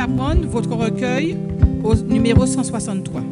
apprendre votre recueil au numéro 163.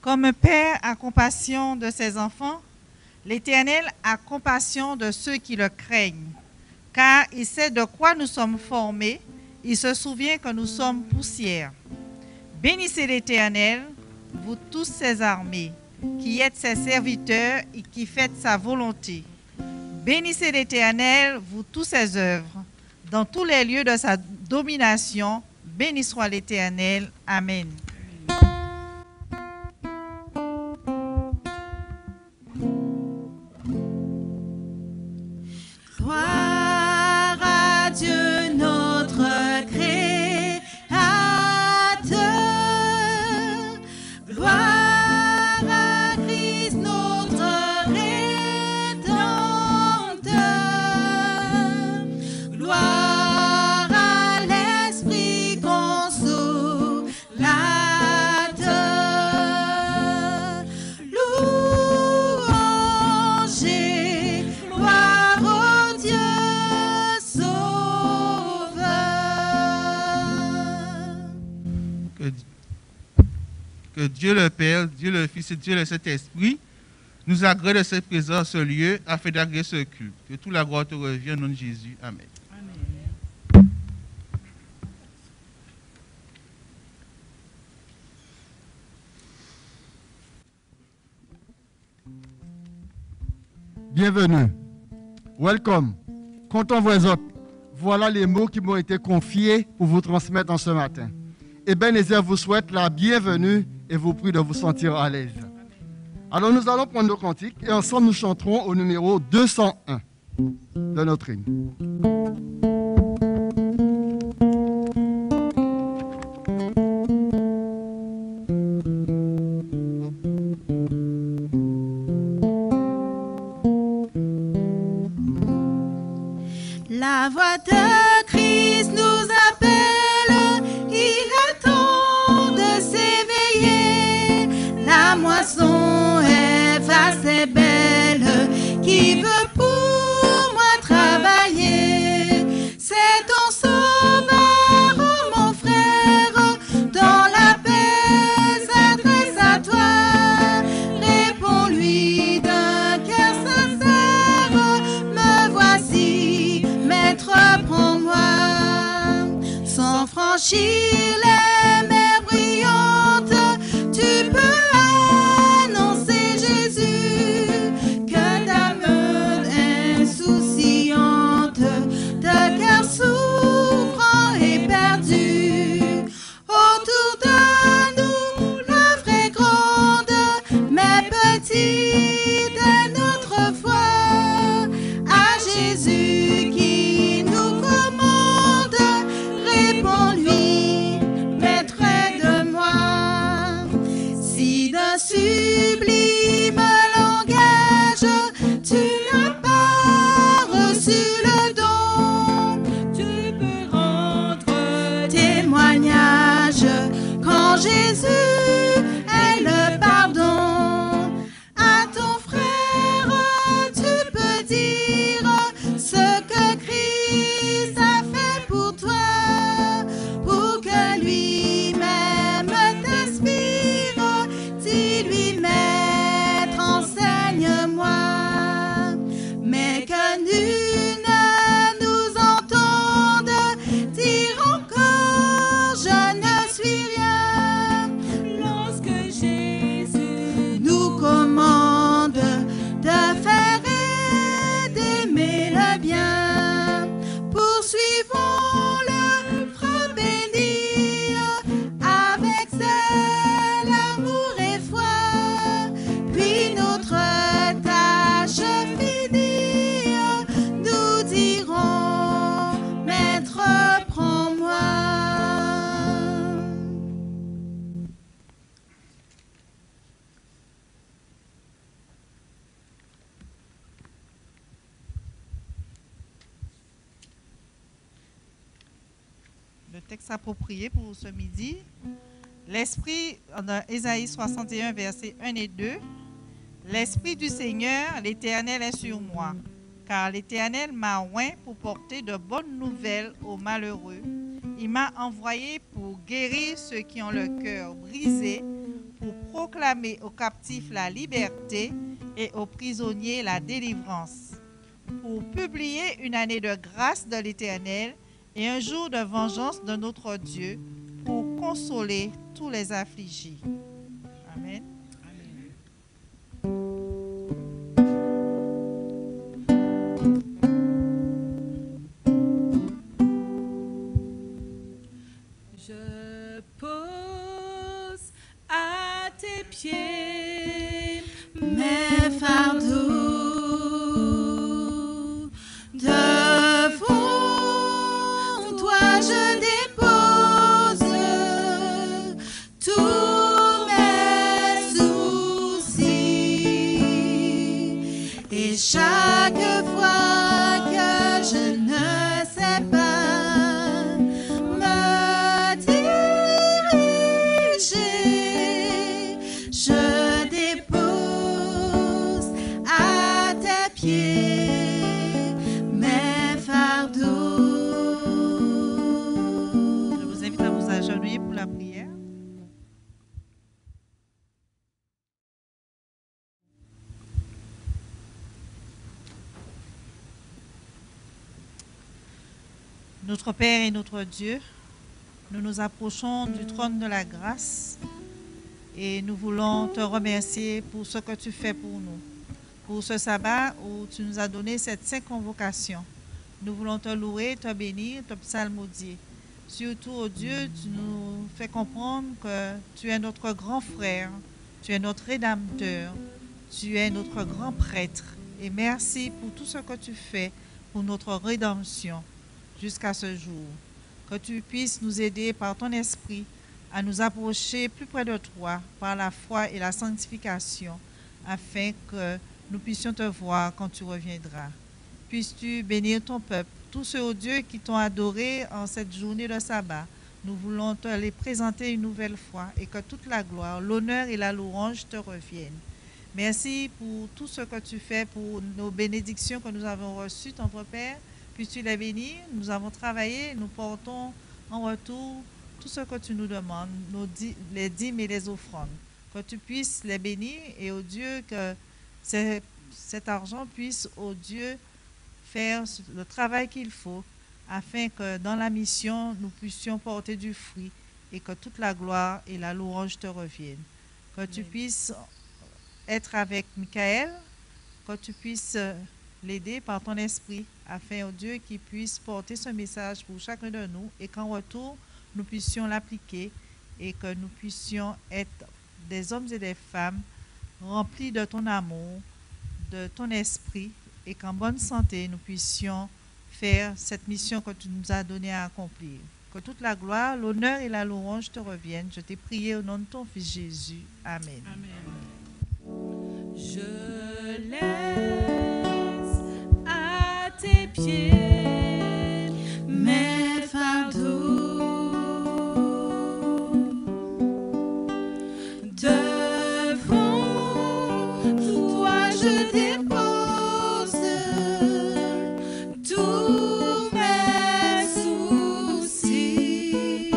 Comme un père a compassion de ses enfants, l'Éternel a compassion de ceux qui le craignent, car il sait de quoi nous sommes formés, il se souvient que nous sommes poussière. Bénissez l'Éternel, vous tous ses armées, qui êtes ses serviteurs et qui faites sa volonté. Bénissez l'Éternel, vous tous ses œuvres, dans tous les lieux de sa domination, béni soit l'Éternel. Amen. Que Dieu le Père, Dieu le Fils et Dieu le Saint-Esprit nous agrée de ce présent, ce lieu, afin d'agréer ce culte. Que toute la gloire te revient au nom de Jésus. Amen. Amen. Bienvenue. Welcome. Comptons vos autres. Voilà les mots qui m'ont été confiés pour vous transmettre en ce matin. Ebenezer vous souhaite la bienvenue et vous prie de vous sentir à l'aise. Alors nous allons prendre nos cantiques et ensemble nous chanterons au numéro 201 de notre hymne. La voix de Christ nous appelle, il est temps de s'éveiller. La moisson est vaste et belle, qui veut pour moi travailler. C'est ton sauveur, oh mon frère, dans la paix franchir les mers brillantes, tu peux annoncer Jésus, que d'âme insouciante, de cœur souffrant et perdu. Autour de nous, l'œuvre est grande, mais petite est notre foi. À Jésus qui nous commande, réponds-lui, maître de moi. Si d'un sublime langage tu n'as pas reçu le don, tu peux rendre témoignage quand Jésus est le pardon. À ton frère, tu peux dire ce que Christ a fait pour toi, pour que lui-même t'inspire. Dis-lui, Maître, enseigne-moi. Mais que nul ne nous entende dire encore, je ne suis rien. Lorsque Jésus nous commande de faire et d'aimer le bien, poursuivons le frein béni avec zèle, amour et foi. Puis notre tâche finie, nous dirons, Maître, prends-moi. Le texte approprié pour ce midi. L'Esprit, dans Ésaïe 61, versets 1 et 2. L'Esprit du Seigneur, l'Éternel est sur moi, car l'Éternel m'a oint pour porter de bonnes nouvelles aux malheureux. Il m'a envoyé pour guérir ceux qui ont le cœur brisé, pour proclamer aux captifs la liberté et aux prisonniers la délivrance, pour publier une année de grâce de l'Éternel et un jour de vengeance de notre Dieu, pour consoler tous les affligés. Amen. Je pose à tes pieds Mes fardeaux devant toi je dépose tous mes soucis, et chaque fois que je ne sais pas me diriger, je dépose à tes pieds mes fardeaux. Je vous invite à vous agenouiller pour la prière. Notre Père et notre Dieu, nous nous approchons du trône de la grâce et nous voulons te remercier pour ce que tu fais pour nous, pour ce sabbat où tu nous as donné cette sainte convocation. Nous voulons te louer, te bénir, te psalmodier. Surtout, oh Dieu, tu nous fais comprendre que tu es notre grand frère, tu es notre rédempteur, tu es notre grand prêtre. Et merci pour tout ce que tu fais pour notre rédemption jusqu'à ce jour. Que tu puisses nous aider par ton esprit à nous approcher plus près de toi par la foi et la sanctification, afin que nous puissions te voir quand tu reviendras. Puisses-tu bénir ton peuple, tous ceux, oh Dieu, qui t'ont adoré en cette journée de sabbat. Nous voulons te les présenter une nouvelle fois et que toute la gloire, l'honneur et la louange te reviennent. Merci pour tout ce que tu fais, pour nos bénédictions que nous avons reçues, ton Père. Puisses-tu les bénir. Nous avons travaillé, nous portons en retour tout ce que tu nous demandes, les dîmes et les offrandes. Que tu puisses les bénir et, oh Dieu, que cet argent puisse, oh Dieu, faire le travail qu'il faut afin que dans la mission, nous puissions porter du fruit et que toute la gloire et la louange te reviennent. Que tu puisses être avec Michael, que tu puisses l'aider par ton esprit, afin, oh Dieu, qu'il puisse porter ce message pour chacun de nous et qu'en retour, nous puissions l'appliquer et que nous puissions être des hommes et des femmes remplis de ton amour, de ton esprit et qu'en bonne santé, nous puissions faire cette mission que tu nous as donnée à accomplir. Que toute la gloire, l'honneur et la louange te reviennent. Je t'ai prié au nom de ton Fils Jésus. Amen. Amen. Je laisse à tes pieds mes fardeaux. Devant toi je dépose tous mes soucis.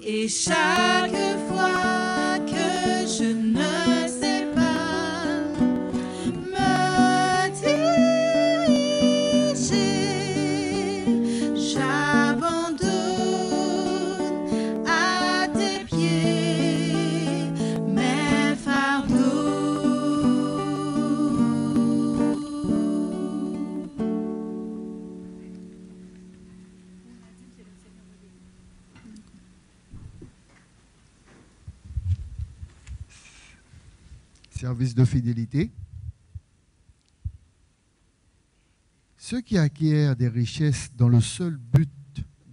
Et chaque fois que je ne sais pas me diriger, j'abandonne à tes pieds mes fardeaux. Service de fidélité. Ceux qui acquièrent des richesses dans le seul but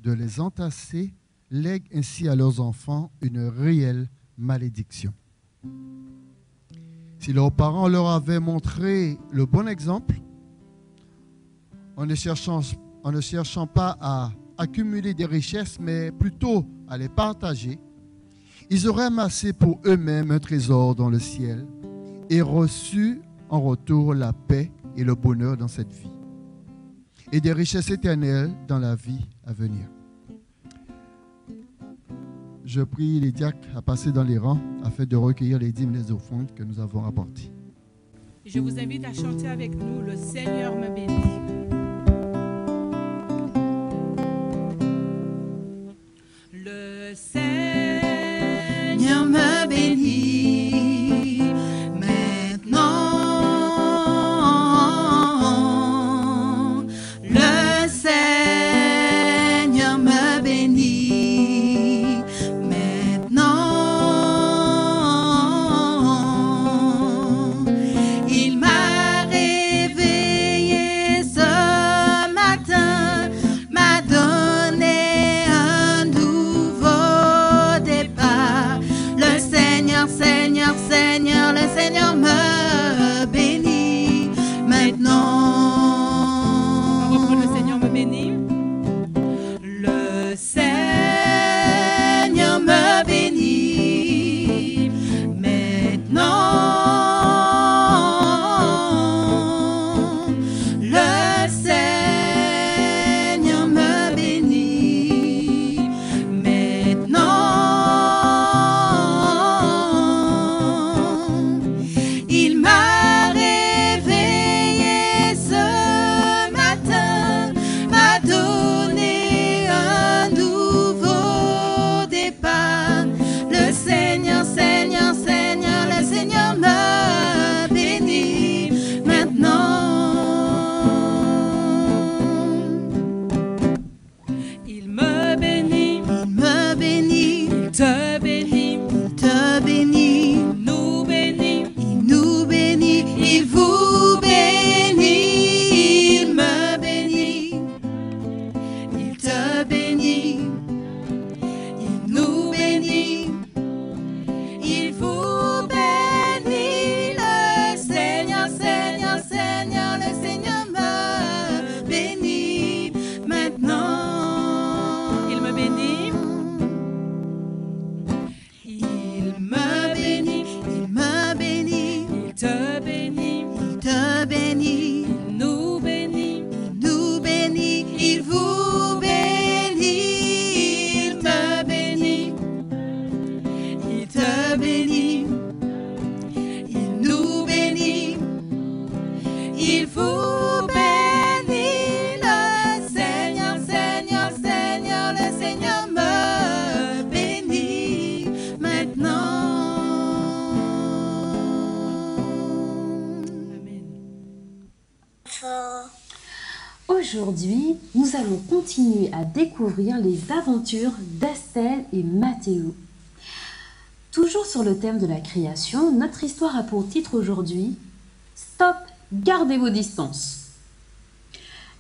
de les entasser lèguent ainsi à leurs enfants une réelle malédiction. Si leurs parents leur avaient montré le bon exemple, en ne cherchant pas à accumuler des richesses, mais plutôt à les partager, ils auraient amassé pour eux-mêmes un trésor dans le ciel et reçu en retour la paix et le bonheur dans cette vie, et des richesses éternelles dans la vie à venir. Je prie les diacres à passer dans les rangs afin de recueillir les dîmes et les offrandes que nous avons apportées. Je vous invite à chanter avec nous « Le Seigneur me bénit ». Le Seigneur me bénit maintenant. Le Seigneur me bénit maintenant. Il m'a réveillé Aujourd'hui, nous allons continuer à découvrir les aventures d'Estelle et Mathéo. Toujours sur le thème de la création, notre histoire a pour titre aujourd'hui « Stop, gardez vos distances ».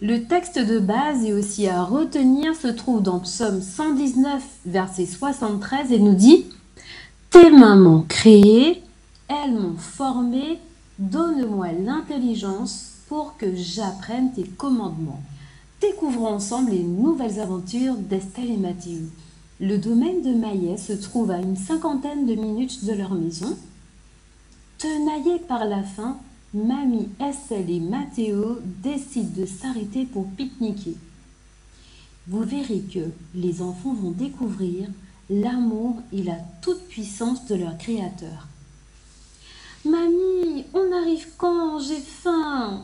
Le texte de base et aussi à retenir se trouve dans Psaume 119, verset 73 et nous dit « Tes mains m'ont créé, elles m'ont formé, donne-moi l'intelligence pour que j'apprenne tes commandements. » Découvrons ensemble les nouvelles aventures d'Estelle et Mathéo. Le domaine de Maillet se trouve à une 50aine de minutes de leur maison. Tenaillés par la faim, Mamie, Estelle et Mathéo décident de s'arrêter pour pique-niquer. Vous verrez que les enfants vont découvrir l'amour et la toute-puissance de leur Créateur. « Mamie, on arrive quand? J'ai faim !»«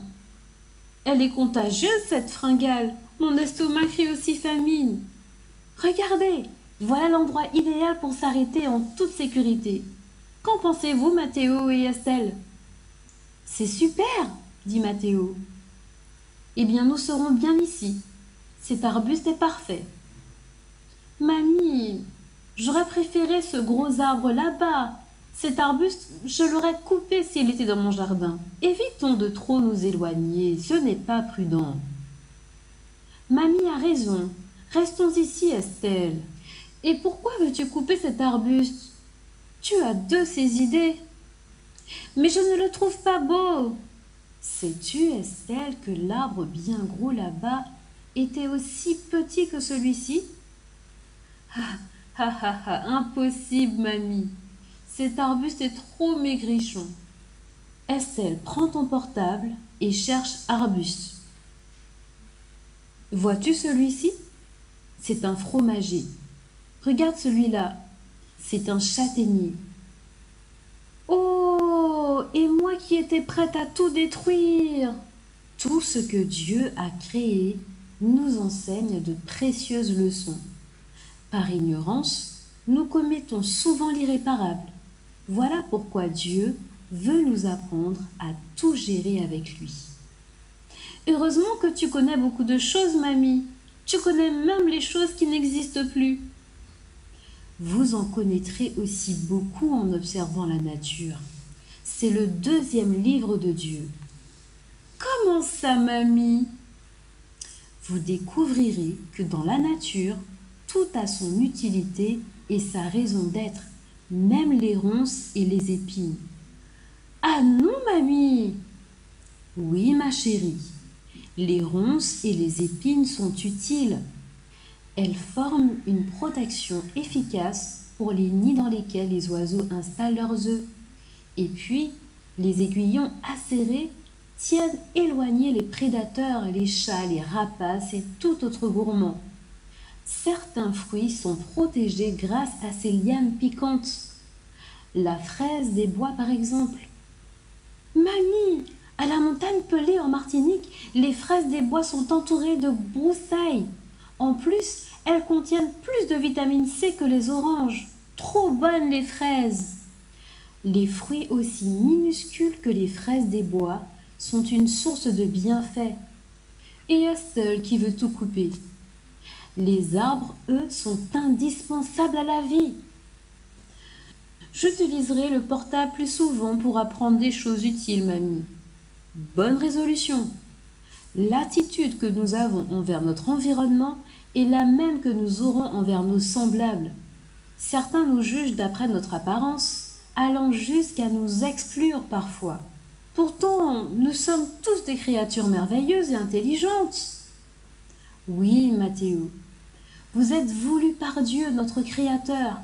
Elle est contagieuse, cette fringale. Mon estomac crie aussi famine. »« Regardez, voilà l'endroit idéal pour s'arrêter en toute sécurité. Qu'en pensez-vous, Mathéo et Estelle ?»« C'est super, dit Mathéo. Eh bien, nous serons bien ici. Cet arbuste est parfait. Mamie, j'aurais préféré ce gros arbre là-bas. Cet arbuste, je l'aurais coupé s'il était dans mon jardin. Évitons de trop nous éloigner, ce n'est pas prudent. Mamie a raison. Restons ici, Estelle. Et pourquoi veux-tu couper cet arbuste? Tu as de ces idées. Mais je ne le trouve pas beau. Sais-tu, Estelle, que l'arbre bien gros là-bas était aussi petit que celui-ci? Impossible, mamie. Cet arbuste est trop maigrichon. Estelle, prends ton portable et cherche arbuste. Vois-tu celui-ci? C'est un fromager. Regarde celui-là. C'est un châtaignier. Oh, et moi qui étais prête à tout détruire! Tout ce que Dieu a créé nous enseigne de précieuses leçons. Par ignorance, nous commettons souvent l'irréparable. Voilà pourquoi Dieu veut nous apprendre à tout gérer avec lui. Heureusement que tu connais beaucoup de choses, mamie. Tu connais même les choses qui n'existent plus. Vous en connaîtrez aussi beaucoup en observant la nature. C'est le 2e livre de Dieu. Comment ça, mamie? Vous découvrirez que dans la nature, tout a son utilité et sa raison d'être, même les ronces et les épines. Ah non, mamie! Oui, ma chérie, les ronces et les épines sont utiles. Elles forment une protection efficace pour les nids dans lesquels les oiseaux installent leurs œufs. Et puis, les aiguillons acérés tiennent éloignés les prédateurs, les chats, les rapaces et tout autre gourmand. Certains fruits sont protégés grâce à ces lianes piquantes. La fraise des bois, par exemple. Mamie, à la montagne Pelée en Martinique, les fraises des bois sont entourées de broussailles. En plus, elles contiennent plus de vitamine C que les oranges. Trop bonnes les fraises! Les fruits aussi minuscules que les fraises des bois sont une source de bienfaits. Et à seul qui veut tout couper. Les arbres, eux, sont indispensables à la vie. J'utiliserai le portable plus souvent pour apprendre des choses utiles, mamie. Bonne résolution. L'attitude que nous avons envers notre environnement est la même que nous aurons envers nos semblables. Certains nous jugent d'après notre apparence, allant jusqu'à nous exclure parfois. Pourtant, nous sommes tous des créatures merveilleuses et intelligentes. Oui, Mathéo, vous êtes voulu par Dieu, notre Créateur.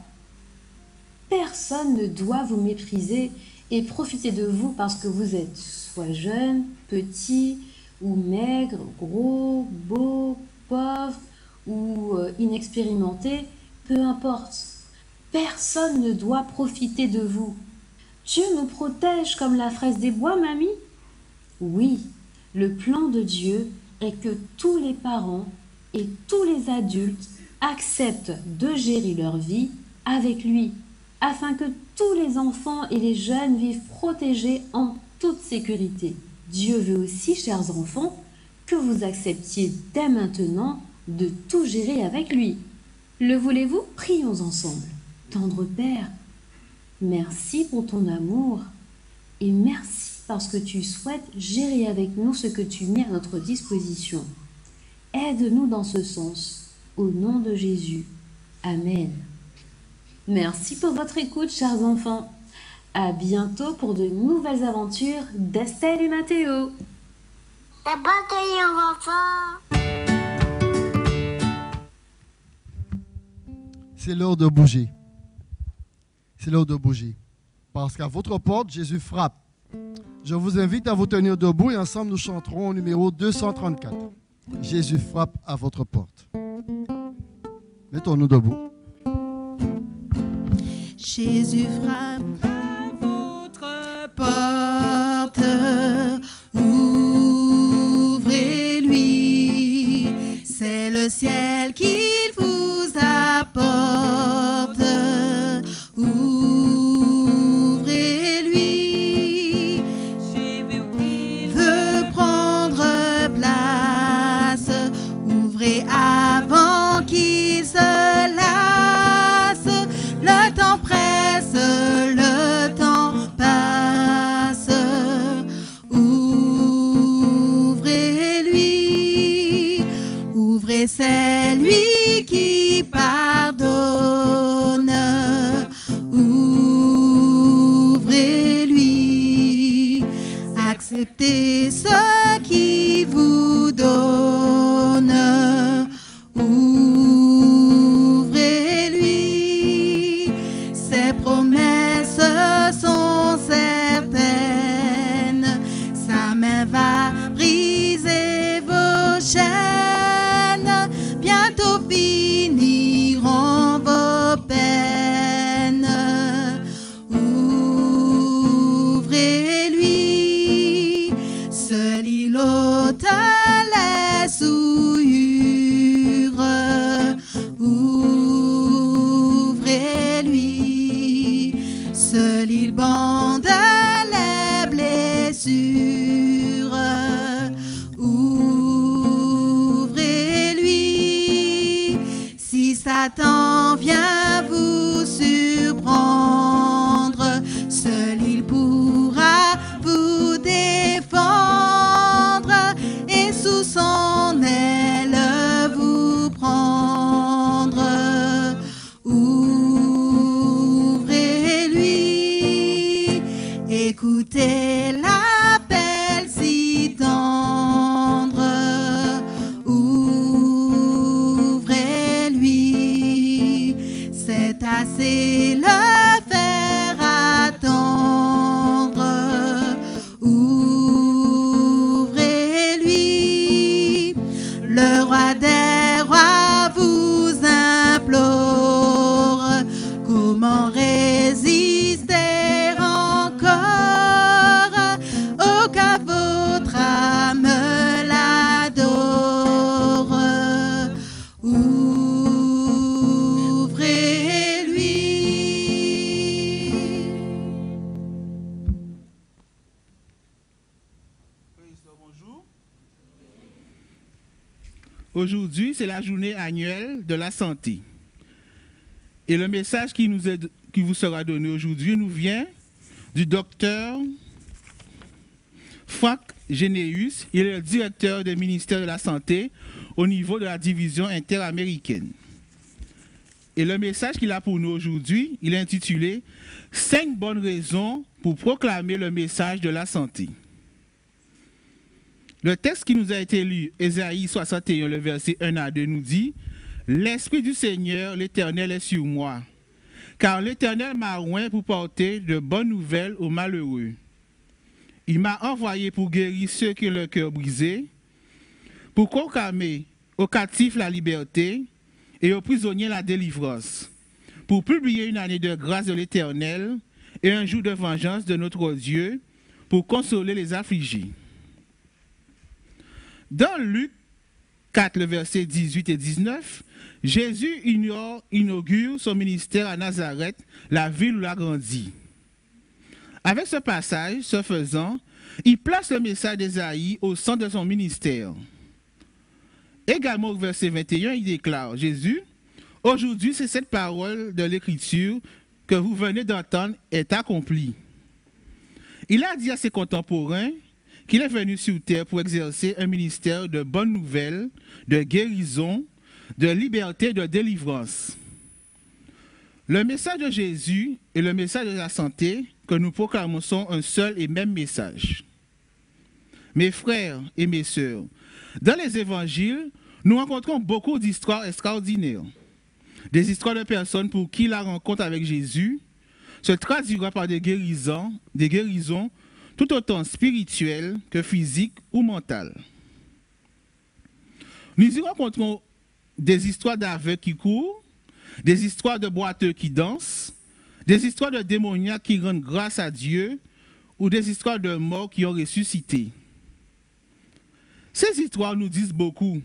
Personne ne doit vous mépriser et profiter de vous parce que vous êtes soit jeune, petit, ou maigre, gros, beau, pauvre ou inexpérimenté, peu importe. Personne ne doit profiter de vous. Dieu nous protège comme la fraise des bois, mamie? Oui, le plan de Dieu est que tous les parents et tous les adultes acceptent de gérer leur vie avec lui, afin que tous les enfants et les jeunes vivent protégés en toute sécurité. Dieu veut aussi, chers enfants, que vous acceptiez dès maintenant de tout gérer avec lui. Le voulez-vous? Prions ensemble. Tendre Père, merci pour ton amour et merci parce que tu souhaites gérer avec nous ce que tu mets à notre disposition. Aide-nous dans ce sens, au nom de Jésus. Amen. Merci pour votre écoute, chers enfants. À bientôt pour de nouvelles aventures d'Estelle et Mathéo. La bataille en enfant. C'est l'heure de bouger. C'est l'heure de bouger. Parce qu'à votre porte, Jésus frappe. Je vous invite à vous tenir debout et ensemble nous chanterons au numéro 234. Jésus frappe à votre porte. Mettons-nous debout. Jésus frappe à votre porte. Ouvrez-lui. C'est le ciel qu'il vous apporte. Ouvrez-lui. Il veut prendre place. Ouvrez avant qu'il se lasse. Le temps presse, le temps passe. Ouvrez-lui. Ouvrez, c'est lui qui pardonne. Ouvrez-lui. Acceptez ce qu'il vous donne. Ouvrez-lui. Ses promesses sont certaines. Sa main va briser vos chaînes. Bientôt finiront vos peines. Ouvrez-lui. Seul il ôte les souillures. Ouvrez-lui. Seul il bande les blessures. Ouvrez-lui. Si Satan vient vous surprendre, seul il pourra vous défendre et sous son aile vous prendre. Ouvrez-lui. Écoutez l'appel si tendre. Ouvrez-lui. C'est assez le faire attendre. Ouvrez-lui. Le roi des rois vous implore. Comment résister encore? Oh, qu'à votre âme l'adore. Ouvrez-lui. Bonjour. Aujourd'hui, c'est la journée annuelle de la santé. Et le message qui vous sera donné aujourd'hui nous vient du docteur Frank Généus. Il est le directeur du ministère de la Santé au niveau de la division interaméricaine. Et le message qu'il a pour nous aujourd'hui, il est intitulé « 5 bonnes raisons pour proclamer le message de la santé ». Le texte qui nous a été lu, Ésaïe 61, le verset 1 à 2, nous dit « L'Esprit du Seigneur, l'Éternel, est sur moi, car l'Éternel m'a oint pour porter de bonnes nouvelles aux malheureux. Il m'a envoyé pour guérir ceux qui ont le cœur brisé, pour proclamer aux captifs la liberté et aux prisonniers la délivrance, pour publier une année de grâce de l'Éternel et un jour de vengeance de notre Dieu, pour consoler les affligés. » Dans Luc 4, le verset 18 et 19, Jésus inaugure son ministère à Nazareth, la ville où il a grandi. Avec ce passage, ce faisant, Il place le message d'Ésaïe au centre de son ministère. Également au verset 21, il déclare, Jésus, aujourd'hui c'est cette parole de l'Écriture que vous venez d'entendre est accomplie. Il a dit à ses contemporains qu'il est venu sur terre pour exercer un ministère de bonnes nouvelles, de guérison, de liberté et de délivrance. Le message de Jésus et le message de la santé que nous proclamons sont un seul et même message. Mes frères et mes sœurs, dans les évangiles, nous rencontrons beaucoup d'histoires extraordinaires. Des histoires de personnes pour qui la rencontre avec Jésus se traduira par des guérisons tout autant spirituelles que physiques ou mentales. Nous y rencontrons des histoires d'aveugles qui courent, des histoires de boiteux qui dansent, des histoires de démoniaques qui rendent grâce à Dieu ou des histoires de morts qui ont ressuscité. Ces histoires nous disent beaucoup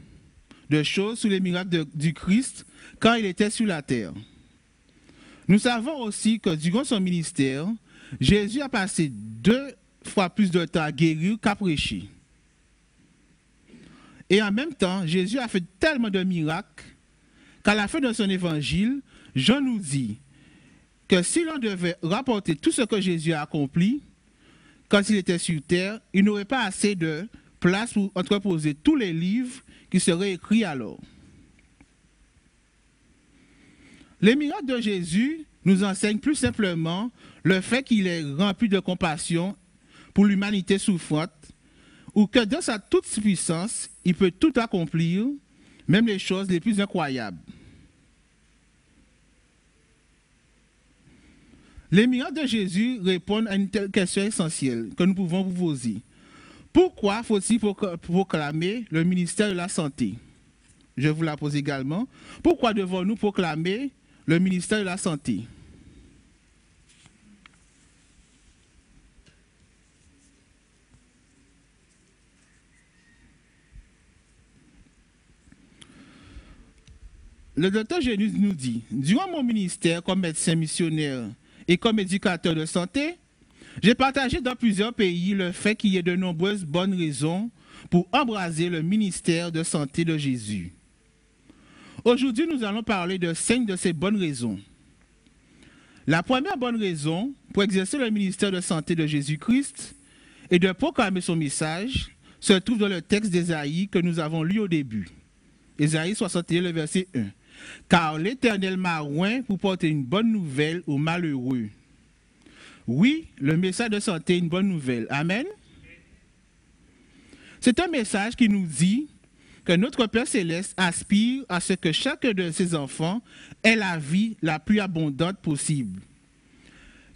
de choses sur les miracles du Christ quand il était sur la terre. Nous savons aussi que durant son ministère, Jésus a passé 2 fois plus de temps à guérir qu'à prêcher. Et en même temps, Jésus a fait tellement de miracles qu'à la fin de son évangile, Jean nous dit que si l'on devait rapporter tout ce que Jésus a accompli quand il était sur terre, il n'aurait pas assez de place pour entreposer tous les livres qui seraient écrits alors. Les miracles de Jésus nous enseignent plus simplement le fait qu'il est rempli de compassion pour l'humanité souffrante, ou que dans sa toute puissance, il peut tout accomplir, même les choses les plus incroyables. Les miracles de Jésus répondent à une telle question essentielle que nous pouvons vous poser. Pourquoi faut-il proclamer le ministère de la santé? Je vous la pose également. Pourquoi devons-nous proclamer le ministère de la santé? Le docteur Génus nous dit, durant mon ministère comme médecin missionnaire et comme éducateur de santé, j'ai partagé dans plusieurs pays le fait qu'il y ait de nombreuses bonnes raisons pour embraser le ministère de santé de Jésus. Aujourd'hui, nous allons parler de 5 de ces bonnes raisons. La première bonne raison pour exercer le ministère de santé de Jésus-Christ et de proclamer son message se trouve dans le texte d'Ésaïe que nous avons lu au début. Ésaïe 61, le verset 1. Car l'Éternel m'a oint pour porter une bonne nouvelle aux malheureux. Oui, le message de santé est une bonne nouvelle. Amen. C'est un message qui nous dit que notre Père Céleste aspire à ce que chacun de ses enfants ait la vie la plus abondante possible.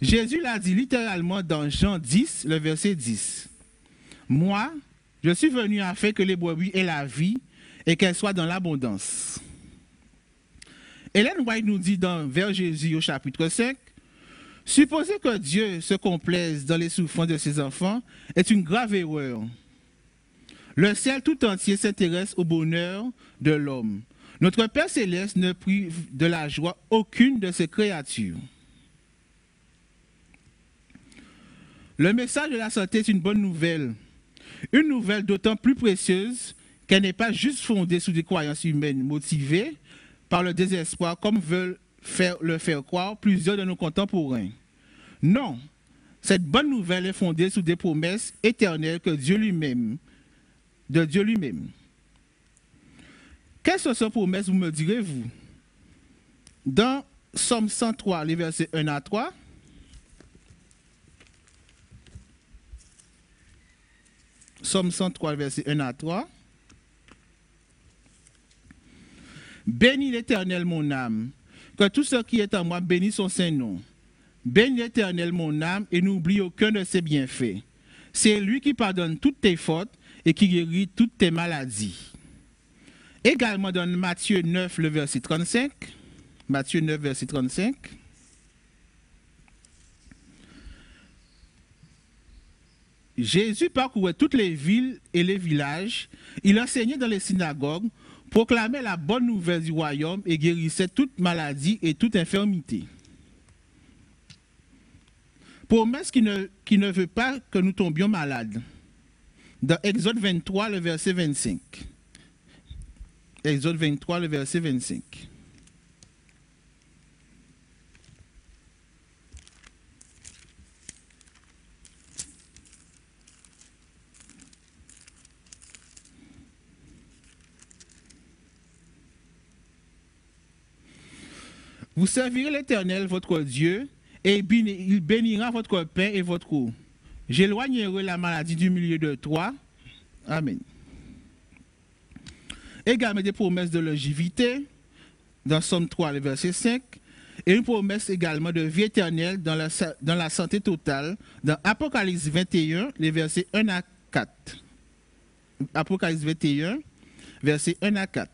Jésus l'a dit littéralement dans Jean 10, le verset 10. Moi, je suis venu afin que les brebis aient la vie et qu'elles soient dans l'abondance. Ellen White nous dit dans Vers Jésus au chapitre 5, supposer que Dieu se complaise dans les souffrances de ses enfants est une grave erreur. Le ciel tout entier s'intéresse au bonheur de l'homme. Notre Père Céleste ne prive de la joie aucune de ses créatures. Le message de la santé est une bonne nouvelle d'autant plus précieuse qu'elle n'est pas juste fondée sur des croyances humaines motivées par le désespoir comme veulent le faire croire plusieurs de nos contemporains. Non, cette bonne nouvelle est fondée sur des promesses éternelles de Dieu lui-même. Quelles sont ces promesses, vous me direz-vous? Dans Psaume 103, les versets 1 à 3, Psaume 103, verset 1 à 3. Bénis l'Éternel mon âme, que tout ce qui est en moi bénisse son saint nom. Bénis l'Éternel mon âme et n'oublie aucun de ses bienfaits. C'est lui qui pardonne toutes tes fautes et qui guérit toutes tes maladies. Également dans Matthieu 9, le verset 35. Matthieu 9, verset 35. Jésus parcourait toutes les villes et les villages. Il enseignait dans les synagogues, proclamait la bonne nouvelle du royaume et guérissait toute maladie et toute infirmité. Promesse qui ne veut pas que nous tombions malades. Dans Exode 23, le verset 25. Exode 23, le verset 25. Vous servirez l'Éternel, votre Dieu, et il bénira votre pain et votre eau. J'éloignerai la maladie du milieu de toi. Amen. Également des promesses de longévité, dans Somme 3, le verset 5, et une promesse également de vie éternelle dans la santé totale, dans Apocalypse 21, les versets 1 à 4. Apocalypse 21, versets 1 à 4.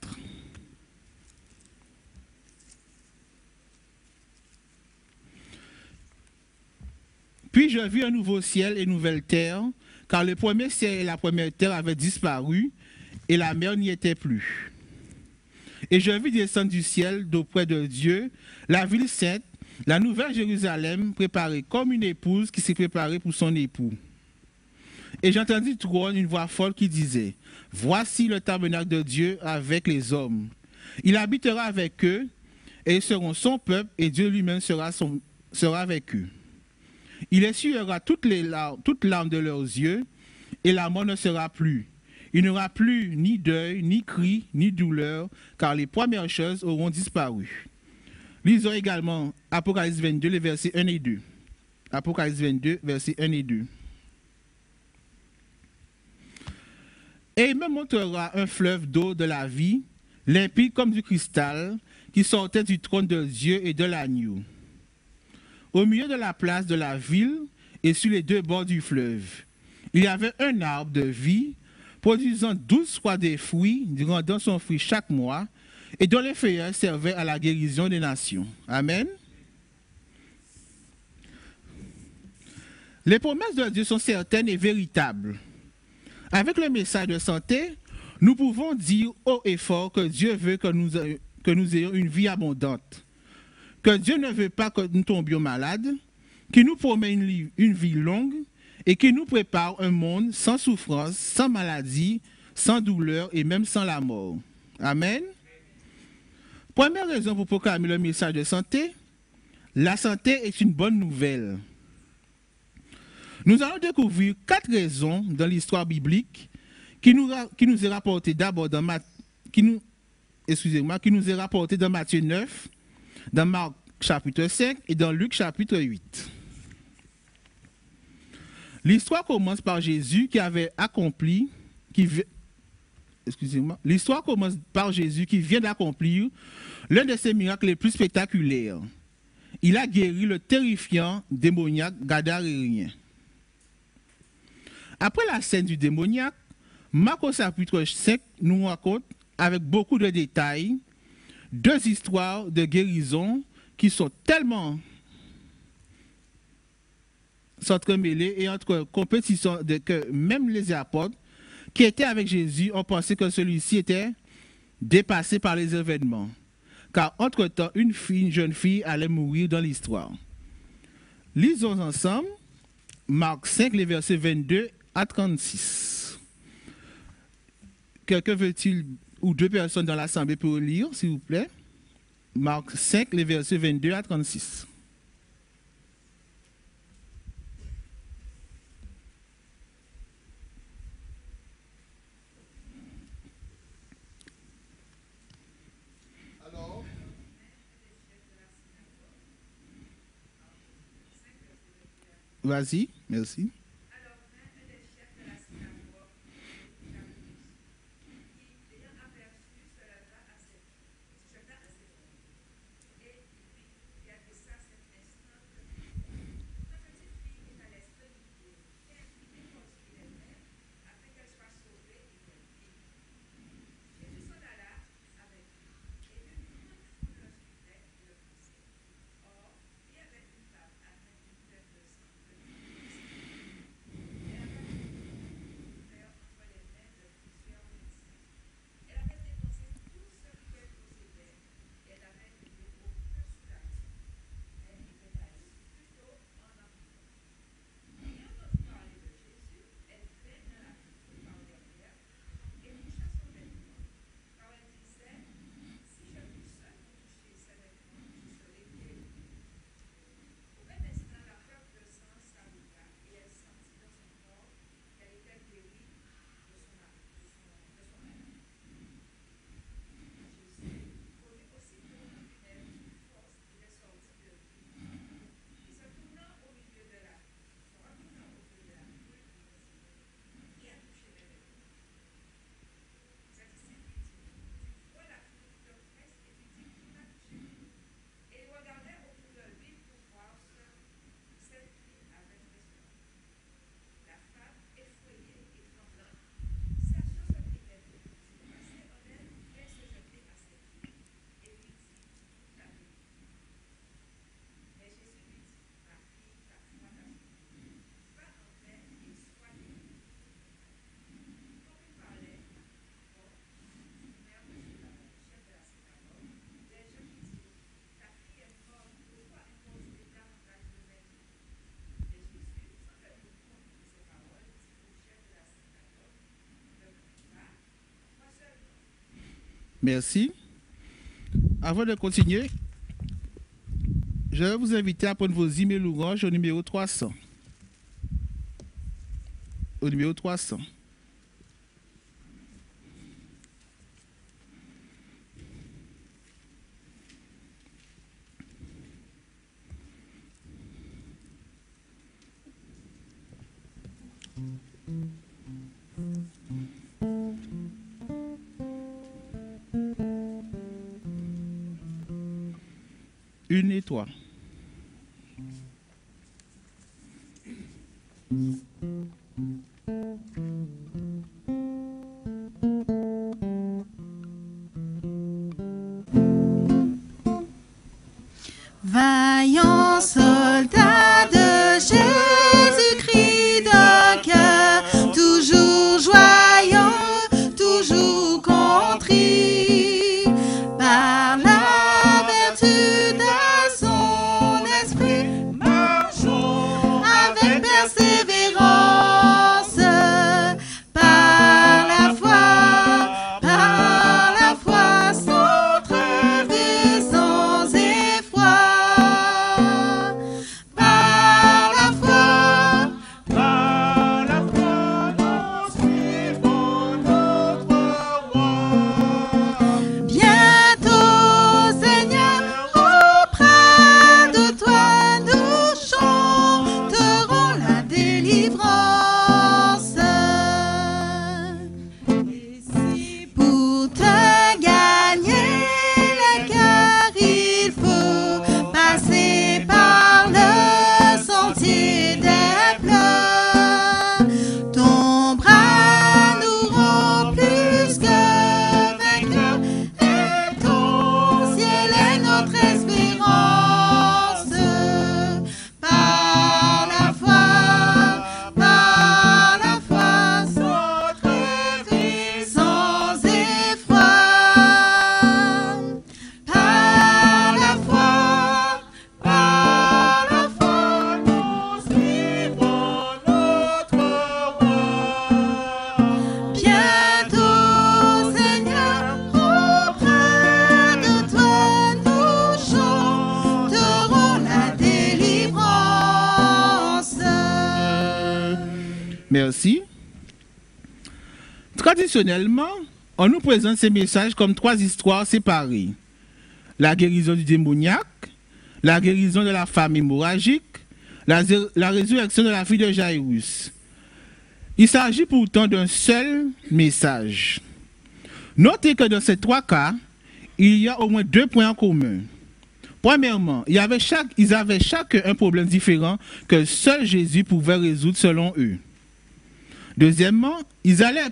Puis je vis un nouveau ciel et une nouvelle terre, car le premier ciel et la première terre avaient disparu, et la mer n'y était plus. Et je vis descendre du ciel d'auprès de Dieu la ville sainte, la nouvelle Jérusalem, préparée comme une épouse qui s'est préparée pour son époux. Et j'entendis du trône une voix forte qui disait, « Voici le tabernacle de Dieu avec les hommes. Il habitera avec eux, et ils seront son peuple, et Dieu lui-même sera avec eux. Il essuiera toutes larmes de leurs yeux, et la mort ne sera plus. Il n'y aura plus ni deuil, ni cri, ni douleur, car les premières choses auront disparu. » Lisons également Apocalypse 22, les versets 1 et 2. Apocalypse 22, versets 1 et 2. Et il me montrera un fleuve d'eau de la vie, limpide comme du cristal, qui sortait du trône de Dieu et de l'agneau. Au milieu de la place de la ville et sur les deux bords du fleuve, il y avait un arbre de vie, produisant 12 fois des fruits, rendant son fruit chaque mois, et dont les feuillages servaient à la guérison des nations. Amen. Les promesses de Dieu sont certaines et véritables. Avec le message de santé, nous pouvons dire haut et fort que Dieu veut que nous ayons une vie abondante, que Dieu ne veut pas que nous tombions malades, qu'il nous promet une vie longue et qu'il nous prépare un monde sans souffrance, sans maladie, sans douleur et même sans la mort. Amen. Première raison pour proclamer le message de santé, la santé est une bonne nouvelle. Nous allons découvrir 4 raisons dans l'histoire biblique qui nous est rapportée d'abord dans qui nous est rapportée dans Matthieu 9, dans Marc chapitre 5 et dans Luc chapitre 8. L'histoire commence par Jésus L'histoire commence par Jésus qui vient d'accomplir l'un de ses miracles les plus spectaculaires. Il a guéri le terrifiant démoniaque gadaréen. Après la scène du démoniaque, Marc au chapitre 5 nous raconte avec beaucoup de détails 2 histoires de guérison qui sont tellement s'entremêlées et entre compétition que même les apôtres qui étaient avec Jésus ont pensé que celui-ci était dépassé par les événements. Car entre-temps, une jeune fille allait mourir dans l'histoire. Lisons ensemble Marc 5, les versets 22 à 36. Quelqu'un veut-il, ou 2 personnes dans l'assemblée pour lire, s'il vous plaît? Marc 5, les versets 22 à 36. Vas-y, merci. Merci. Avant de continuer, je vais vous inviter à prendre vos emails orange au numéro 300. Au numéro 300. Une et trois. Vaillant soldat de Jésus-Christ de cœur, toujours joyeux, toujours contrit, par la vertu de son esprit, marchons avec persévérance, par la foi, sans trêve et sans effroi. Par la foi, nous suivons notre roi. Bientôt, Seigneur, auprès de toi, nous chanterons la délivrance. Et si pour te gagner le cœur, il faut passer par le sentier des pleurs, ton bras nous rend plus que vainqueurs, et ton ciel est notre espérance. Par la foi, sans trêve et sans effroi. Par la foi, nous suivons notre roi. Bientôt, Seigneur, auprès de toi, nous chanterons la délivrance. Merci. Traditionnellement, on nous présente ces messages comme trois histoires séparées. La guérison du démoniaque, la guérison de la femme hémorragique, la résurrection de la fille de Jairus. Il s'agit pourtant d'un seul message. Notez que dans ces trois cas, il y a au moins deux points en commun. Premièrement, ils avaient chacun un problème différent que seul Jésus pouvait résoudre selon eux. Deuxièmement, ils allaient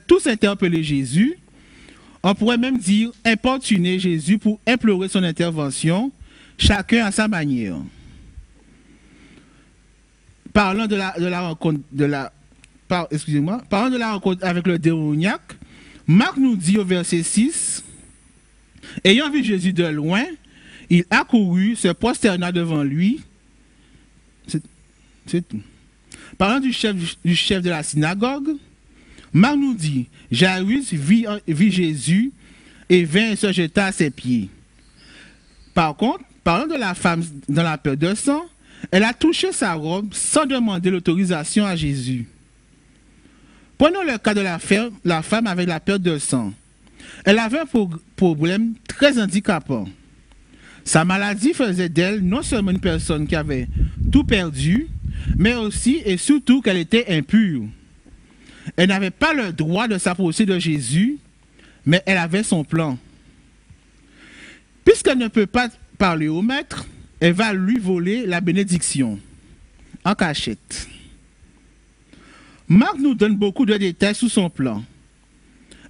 tous interpeller Jésus. On pourrait même dire importuner Jésus pour implorer son intervention, chacun à sa manière. Parlant de la rencontre avec le démoniaque, Marc nous dit au verset 6, « Ayant vu Jésus de loin, il accourut, se prosterna devant lui. » C'est tout. Parlant du chef de la synagogue, Marc nous dit, Jairus vit Jésus et vint et se jeta à ses pieds. Par contre, parlant de la femme dans la perte de sang, elle a touché sa robe sans demander l'autorisation à Jésus. Prenons le cas de la femme avec la perte de sang. Elle avait un problème très handicapant. Sa maladie faisait d'elle non seulement une personne qui avait tout perdu, mais aussi et surtout qu'elle était impure. Elle n'avait pas le droit de s'approcher de Jésus, mais elle avait son plan. Puisqu'elle ne peut pas parler au maître, elle va lui voler la bénédiction en cachette. Marc nous donne beaucoup de détails sur son plan.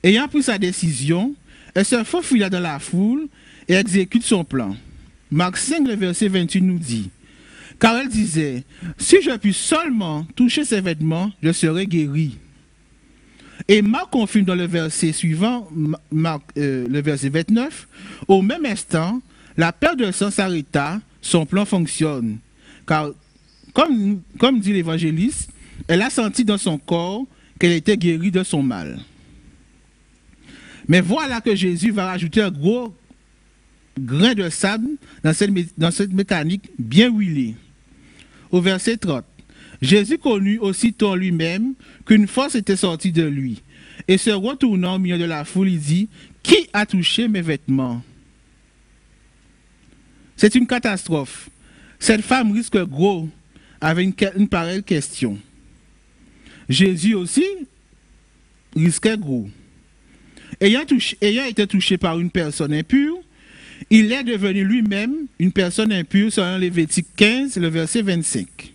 Ayant pris sa décision, elle se faufila dans la foule et exécute son plan. Marc 5, le verset 28 nous dit, « Car elle disait, si je puis seulement toucher ses vêtements, je serai guérie. » Et Marc confirme dans le verset suivant, le verset 29, « Au même instant, la perte de sang s'arrêta, son plan fonctionne. » Car, comme dit l'évangéliste, elle a senti dans son corps qu'elle était guérie de son mal. Mais voilà que Jésus va rajouter un gros grain de sable dans cette mécanique bien huilée. Au verset 30, Jésus connut aussitôt lui-même qu'une force était sortie de lui. Et se retournant au milieu de la foule, il dit, « Qui a touché mes vêtements ?» C'est une catastrophe. Cette femme risque gros avec une pareille question. Jésus aussi risquait gros. Ayant été touché par une personne impure, il est devenu lui-même une personne impure selon Lévitique 15, le verset 25.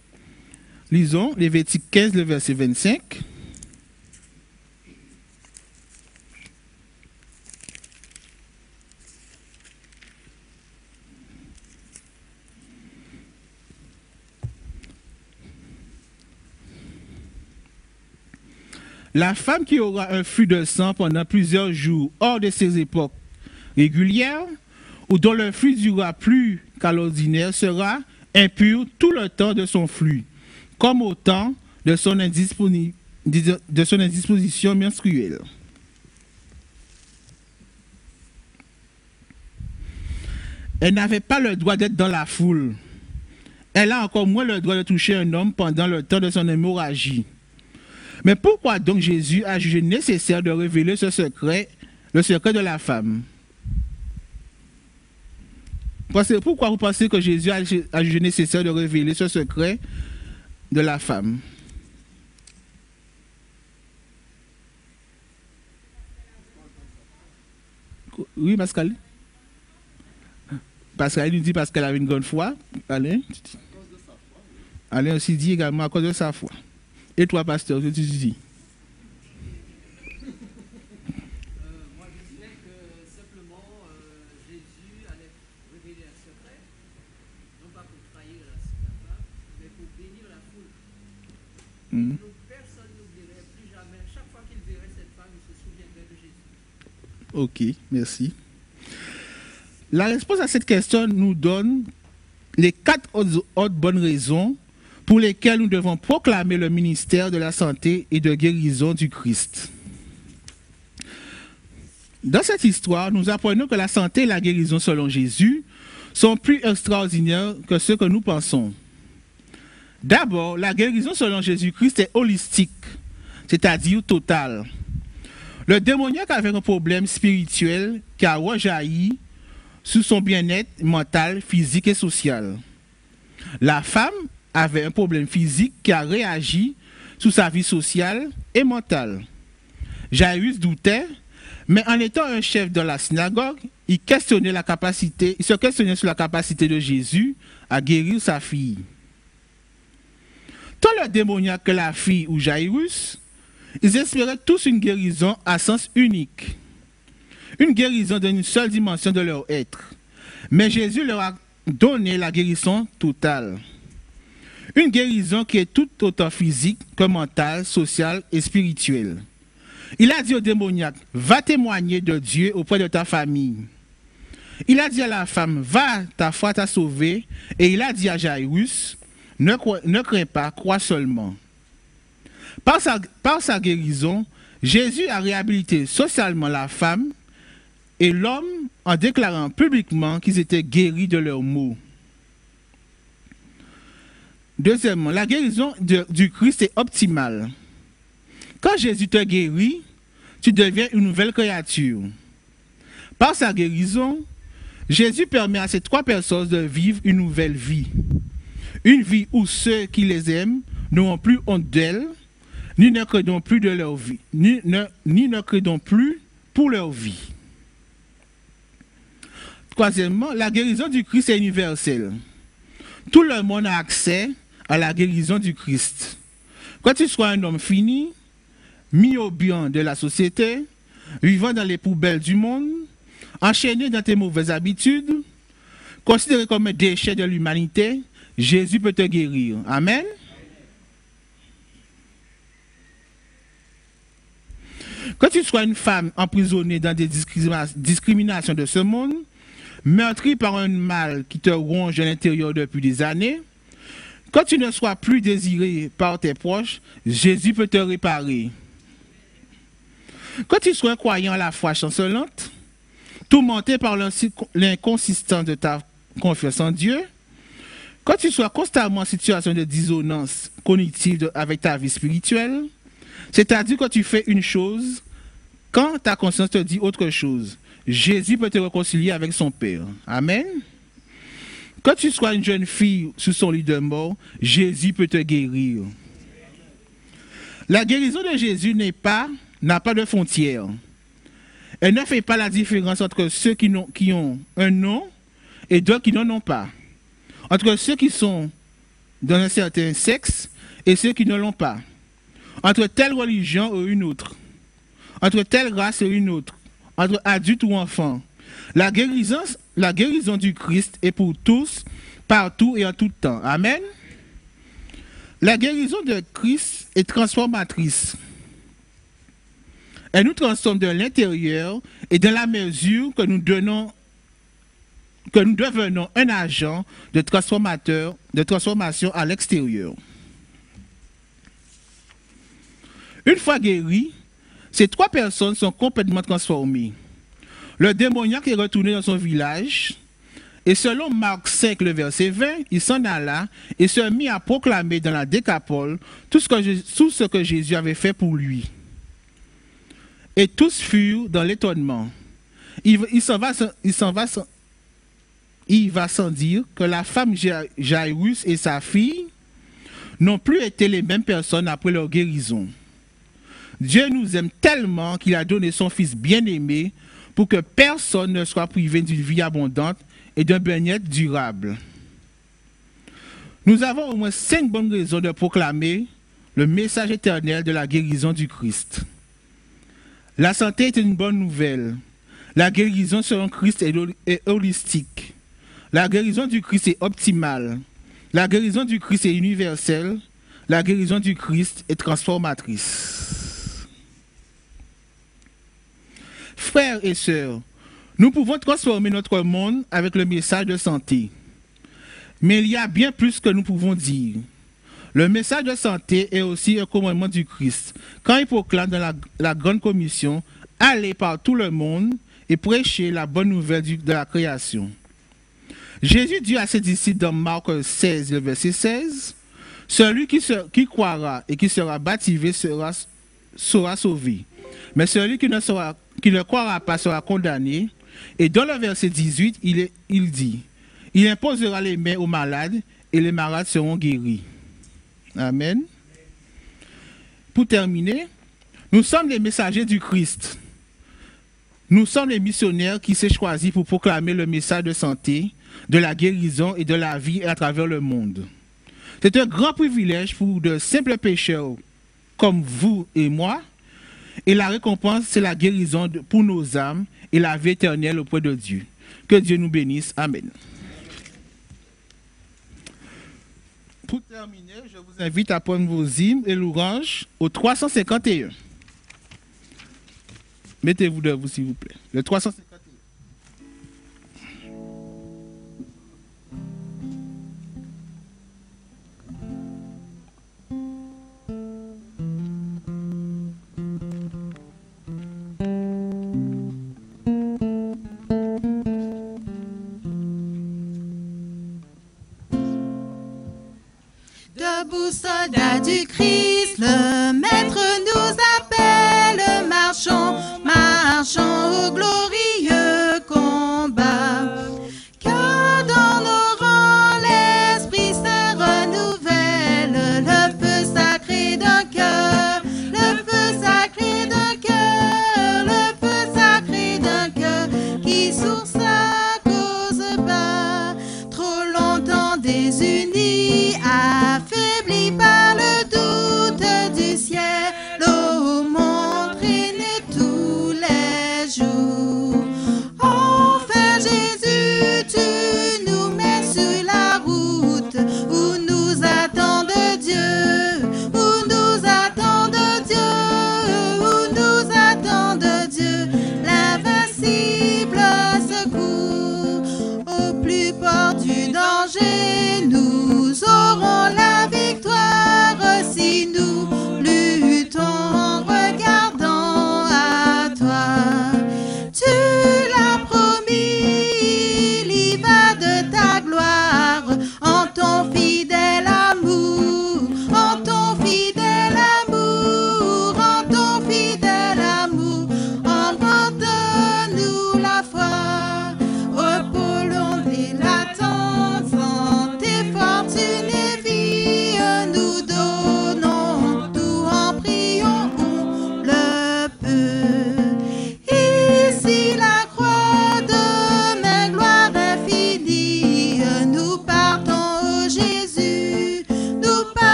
Lisons Lévitique 15, le verset 25. La femme qui aura un flux de sang pendant plusieurs jours hors de ses époques régulières, ou dont le flux durera plus qu'à l'ordinaire, sera impure tout le temps de son flux, comme au temps de son indisposition menstruelle. Elle n'avait pas le droit d'être dans la foule. Elle a encore moins le droit de toucher un homme pendant le temps de son hémorragie. Mais pourquoi donc Jésus a jugé nécessaire de révéler ce secret, le secret de la femme? Pourquoi vous pensez que Jésus a jugé nécessaire de révéler ce secret de la femme? Oui, Pascal. Pascal nous dit parce qu'elle avait une grande foi. Alain aussi dit également à cause de sa foi. Et toi, pasteur, qu'est-ce que tu dis? Moi, je dirais que simplement Jésus allait révéler un secret, non pas pour trahir la femme, mais pour bénir la foule. Donc personne n'oublierait plus jamais, chaque fois qu'il verrait cette femme, il se souviendrait de Jésus. Ok, merci. La réponse à cette question nous donne les 4 autres bonnes raisons pour lesquelles nous devons proclamer le ministère de la santé et de guérison du Christ. Dans cette histoire, nous apprenons que la santé et la guérison selon Jésus sont plus extraordinaires que ce que nous pensons. D'abord, la guérison selon Jésus-Christ est holistique, c'est-à-dire totale. Le démoniaque avait un problème spirituel qui a rejailli sur son bien-être mental, physique et social. La femme avait un problème physique qui a réagi sur sa vie sociale et mentale. Jairus doutait, mais en étant un chef de la synagogue, il se questionnait sur la capacité de Jésus à guérir sa fille. Tant le démoniaque que la fille ou Jairus, ils espéraient tous une guérison à sens unique. Une guérison d'une seule dimension de leur être. Mais Jésus leur a donné la guérison totale. Une guérison qui est tout autant physique que mentale, sociale et spirituelle. Il a dit au démoniaque, va témoigner de Dieu auprès de ta famille. Il a dit à la femme, va, ta foi t'a sauvé. Et il a dit à Jairus, ne crains pas, crois seulement. Par sa guérison, Jésus a réhabilité socialement la femme et l'homme en déclarant publiquement qu'ils étaient guéris de leurs maux. Deuxièmement, la guérison du Christ est optimale. Quand Jésus te guérit, tu deviens une nouvelle créature. Par sa guérison, Jésus permet à ces 3 personnes de vivre une nouvelle vie. Une vie où ceux qui les aiment n'auront plus honte d'elles, ni ne craindront plus de leur vie, ni ne craindront plus pour leur vie. Troisièmement, la guérison du Christ est universelle. Tout le monde a accès à la guérison du Christ. Quand tu sois un homme fini, mis au bien de la société, vivant dans les poubelles du monde, enchaîné dans tes mauvaises habitudes, considéré comme un déchet de l'humanité, Jésus peut te guérir. Amen. Quand tu sois une femme emprisonnée dans des discriminations de ce monde, meurtrie par un mal qui te ronge à l'intérieur depuis des années, quand tu ne sois plus désiré par tes proches, Jésus peut te réparer. Quand tu sois un croyant à la foi chancelante, tourmenté par l'inconsistance de ta confiance en Dieu, quand tu sois constamment en situation de dissonance cognitive avec ta vie spirituelle, c'est-à-dire que tu fais une chose quand ta conscience te dit autre chose, Jésus peut te réconcilier avec son Père. Amen. Quand tu sois une jeune fille sous son lit de mort, Jésus peut te guérir. La guérison de Jésus n'a pas de frontières. Elle ne fait pas la différence entre ceux qui ont un nom et d'autres qui n'en ont pas. Entre ceux qui sont dans un certain sexe et ceux qui ne l'ont pas. Entre telle religion et une autre. Entre telle race et une autre. Entre adultes ou enfants. La guérison du Christ est pour tous, partout et en tout temps. Amen. La guérison de Christ est transformatrice. Elle nous transforme de l'intérieur et dans la mesure que nous devenons un agent de transformation à l'extérieur. Une fois guéris, ces 3 personnes sont complètement transformées. Le démoniaque est retourné dans son village et selon Marc 5, le verset 20, il s'en alla et se mit à proclamer dans la Décapole tout ce que Jésus avait fait pour lui. Et tous furent dans l'étonnement. Il va sans dire que la femme Jairus et sa fille n'ont plus été les mêmes personnes après leur guérison. Dieu nous aime tellement qu'il a donné son Fils bien-aimé pour que personne ne soit privé d'une vie abondante et d'un bien-être durable. Nous avons au moins 5 bonnes raisons de proclamer le message éternel de la guérison du Christ. La santé est une bonne nouvelle. La guérison selon Christ est holistique. La guérison du Christ est optimale. La guérison du Christ est universelle. La guérison du Christ est transformatrice. Frères et sœurs, nous pouvons transformer notre monde avec le message de santé. Mais il y a bien plus que nous pouvons dire. Le message de santé est aussi un commandement du Christ. Quand il proclame dans la grande commission, allez par tout le monde et prêchez la bonne nouvelle de la création. Jésus dit à ses disciples dans Marc 16, le verset 16, « Celui qui croira et qui sera baptisé sera sauvé. Mais celui qui ne croira pas sera condamné. » Et dans le verset 18, il dit, « Il imposera les mains aux malades et les malades seront guéris. » Amen. Pour terminer, nous sommes les messagers du Christ. Nous sommes les missionnaires qui s'est choisis pour proclamer le message de santé, de la guérison et de la vie à travers le monde. C'est un grand privilège pour de simples pécheurs comme vous et moi. Et la récompense, c'est la guérison pour nos âmes et la vie éternelle auprès de Dieu. Que Dieu nous bénisse. Amen. Pour terminer, je vous invite à prendre vos hymnes et l'orange au 351. Mettez-vous debout, s'il vous plaît. Le 351. Debout, soldats du Christ, le Maître nous appelle, marchons, marchons au glorieux combat. Car dans nos rangs, l'esprit se renouvelle, le feu sacré d'un cœur, le feu sacré d'un cœur, le feu sacré d'un cœur qui sur sa cause bat, trop longtemps désunis, affaibli par le doute.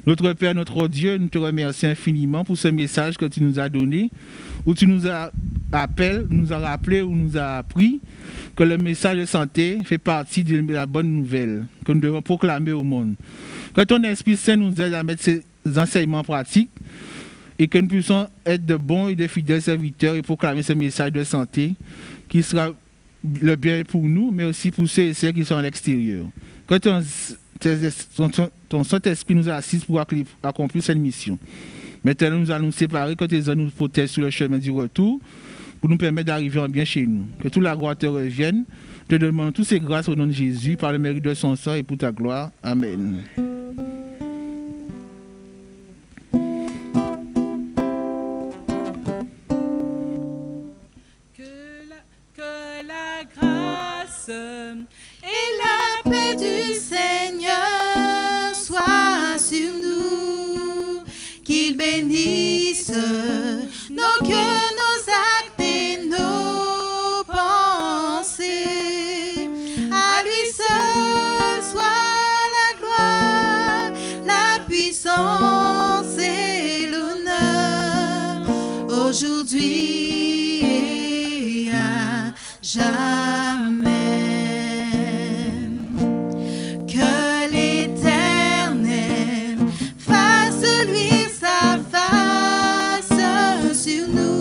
Notre Père, notre Dieu, nous te remercions infiniment pour ce message que tu nous as donné, où tu nous as appelé, nous as rappelé, où nous as appris que le message de santé fait partie de la bonne nouvelle que nous devons proclamer au monde. Que ton Esprit Saint nous aide à mettre ces enseignements pratiques et que nous puissions être de bons et de fidèles serviteurs et proclamer ce message de santé qui sera le bien pour nous, mais aussi pour ceux et celles qui sont à l'extérieur. Que ton Saint-Esprit nous assiste pour accomplir cette mission. Maintenant, nous allons nous séparer, que tes anges nous protègent sur le chemin du retour pour nous permettre d'arriver en bien chez nous. Que toute la gloire te revienne. Te demandons toutes ces grâces au nom de Jésus, par le mérite de son sang et pour ta gloire. Amen. Que la grâce et la paix du Seigneur soient sur nous, qu'il bénisse nos cœurs, nos actes et nos pensées. À lui seul soit la gloire, la puissance et l'honneur, aujourd'hui et à jamais. Que l'Éternel fasse luire sa face sur nous.